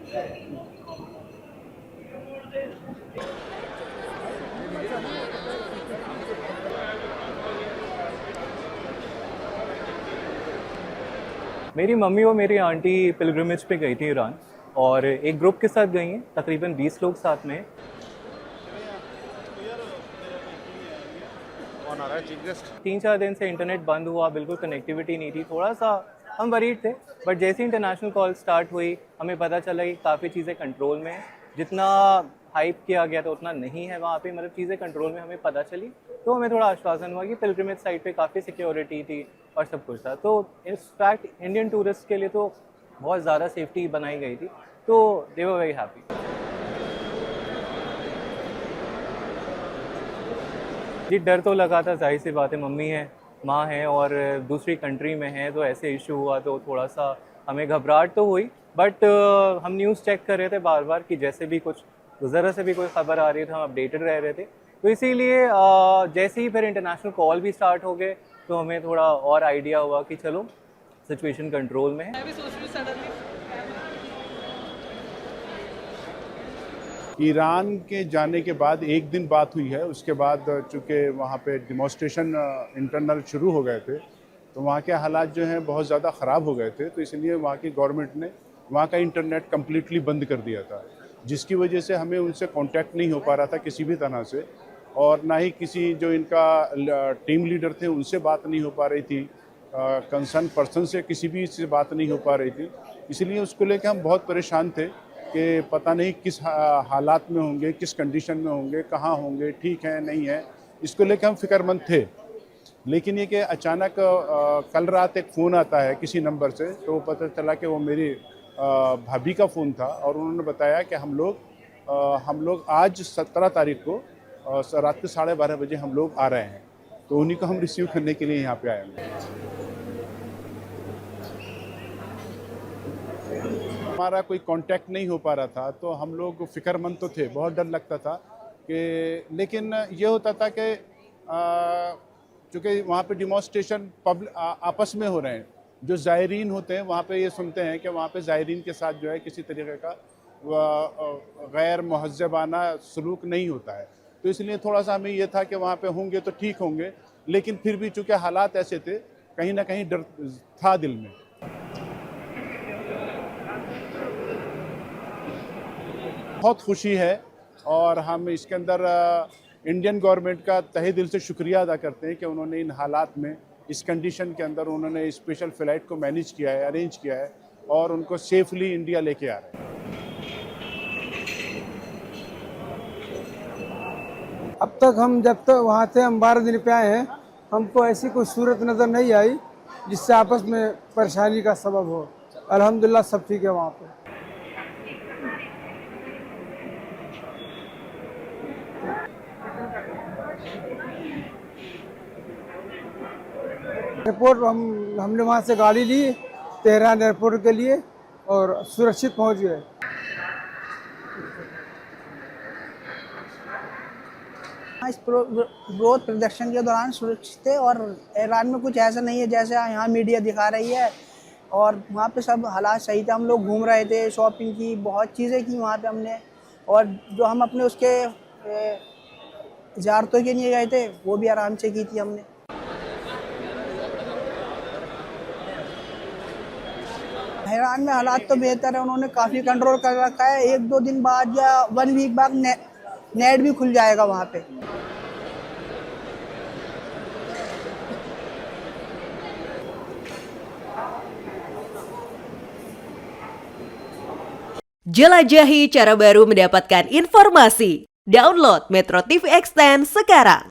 मेरी मम्मी और मेरी आंटी पिलग्रिमेज पे गई थी ईरान, और एक ग्रुप के साथ गई हैं। तकरीबन 20 लोग साथ में हैं। कौन आ रहा है चीफ गेस्ट? 3-4 दिन से इंटरनेट बंद हुआ, बिल्कुल कनेक्टिविटी नहीं थी। थोड़ा सा हम वरीड थे, बट जैसे इंटरनेशनल कॉल स्टार्ट हुई हमें पता चला कि काफ़ी चीज़ें कंट्रोल में हैं। जितना हाइप किया गया था उतना नहीं है वहाँ पे, मतलब चीज़ें कंट्रोल में हमें पता चली, तो हमें थोड़ा आश्वासन हुआ कि पिलग्रिमेज साइट पे काफ़ी सिक्योरिटी थी और सब कुछ था। तो इनफैक्ट इंडियन टूरिस्ट के लिए तो बहुत ज़्यादा सेफ्टी बनाई गई थी, तो दे वर वेरी हैप्पी। जी, डर तो लगा था, जाहिर सी बात है, मम्मी है, माँ है और दूसरी कंट्री में है, तो ऐसे इशू हुआ तो थोड़ा सा हमें घबराहट तो हुई। बट हम न्यूज़ चेक कर रहे थे बार बार कि जैसे भी कुछ ज़रा से भी कोई ख़बर आ रही थी हम अपडेटेड रह रहे थे। तो इसीलिए जैसे ही फिर इंटरनेशनल कॉल भी स्टार्ट हो गए तो हमें थोड़ा और आइडिया हुआ कि चलो सिचुएशन कंट्रोल में है। मैं भी सोच रही हूँ सडनली ईरान के जाने के बाद एक दिन बात हुई है, उसके बाद चूँकि वहाँ पे डिमॉन्स्ट्रेशन इंटरनल शुरू हो गए थे, तो वहाँ के हालात जो हैं बहुत ज़्यादा ख़राब हो गए थे। तो इसलिए वहाँ की गवर्नमेंट ने वहाँ का इंटरनेट कम्प्लीटली बंद कर दिया था, जिसकी वजह से हमें उनसे कांटेक्ट नहीं हो पा रहा था किसी भी तरह से, और ना ही किसी जो इनका टीम लीडर थे उनसे बात नहीं हो पा रही थी, कंसर्न पर्सन से किसी भी से बात नहीं हो पा रही थी। इसलिए उसको लेकर हम बहुत परेशान थे कि पता नहीं किस हालात में होंगे, किस कंडीशन में होंगे, कहाँ होंगे, ठीक है नहीं है, इसको लेकर हम फिक्रमंद थे। लेकिन ये कि अचानक कल रात एक फ़ोन आता है किसी नंबर से, तो पता चला कि वो मेरी भाभी का फ़ोन था, और उन्होंने बताया कि हम लोग आज 17 तारीख को रात के 12:30 बजे हम लोग आ रहे हैं। तो उन्हीं को हम रिसीव करने के लिए यहाँ पे आए हैं। हमारा कोई कांटेक्ट नहीं हो पा रहा था, तो हम लोग फिक्रमंद तो थे, बहुत डर लगता था कि, लेकिन ये होता था कि चूँकि वहाँ पे डिमॉन्स्ट्रेशन आपस में हो रहे हैं, जो ज़ायरीन होते हैं वहाँ पे ये सुनते हैं कि वहाँ पे ज़ायरीन के साथ जो है किसी तरीके का गैर महज़बाना सलूक नहीं होता है। तो इसलिए थोड़ा सा हमें ये था कि वहाँ पे होंगे तो ठीक होंगे, लेकिन फिर भी चूँकि हालात ऐसे थे, कहीं ना कहीं डर था दिल में। बहुत खुशी है, और हम इसके अंदर इंडियन गवर्नमेंट का तहे दिल से शुक्रिया अदा करते हैं कि उन्होंने इन हालात में, इस कंडीशन के अंदर उन्होंने स्पेशल फ़्लाइट को मैनेज किया है, अरेंज किया है, और उनको सेफली इंडिया लेके आ रहे हैं। अब तक हम जब तक वहाँ से हम 12 दिन पे आए हैं, हमको ऐसी कोई सूरत नज़र नहीं आई जिससे आपस में परेशानी का सबब हो। अल्हम्दुलिल्लाह सब ठीक है वहाँ पे। एयरपोर्ट हमने वहाँ से गाड़ी ली तेहरान एयरपोर्ट के लिए, और सुरक्षित पहुँच गए। इस विरोध प्रदर्शन के दौरान सुरक्षित थे, और ईरान में कुछ ऐसा नहीं है जैसे यहाँ मीडिया दिखा रही है, और वहाँ पे सब हालात सही थे। हम लोग घूम रहे थे, शॉपिंग की, बहुत चीज़ें की वहाँ पे हमने, और जो हम अपने उसके ज़ियारतों के लिए गए थे वो भी आराम से की थी हमने। ईरान में हालात तो बेहतर है, उन्होंने काफ़ी कंट्रोल कर रखा है। 1-2 दिन बाद या 1 वीक बाद नेट भी खुल जाएगा वहाँ पे। Jelajahi cara baru mendapatkan informasi. Download Metro TV Extend sekarang.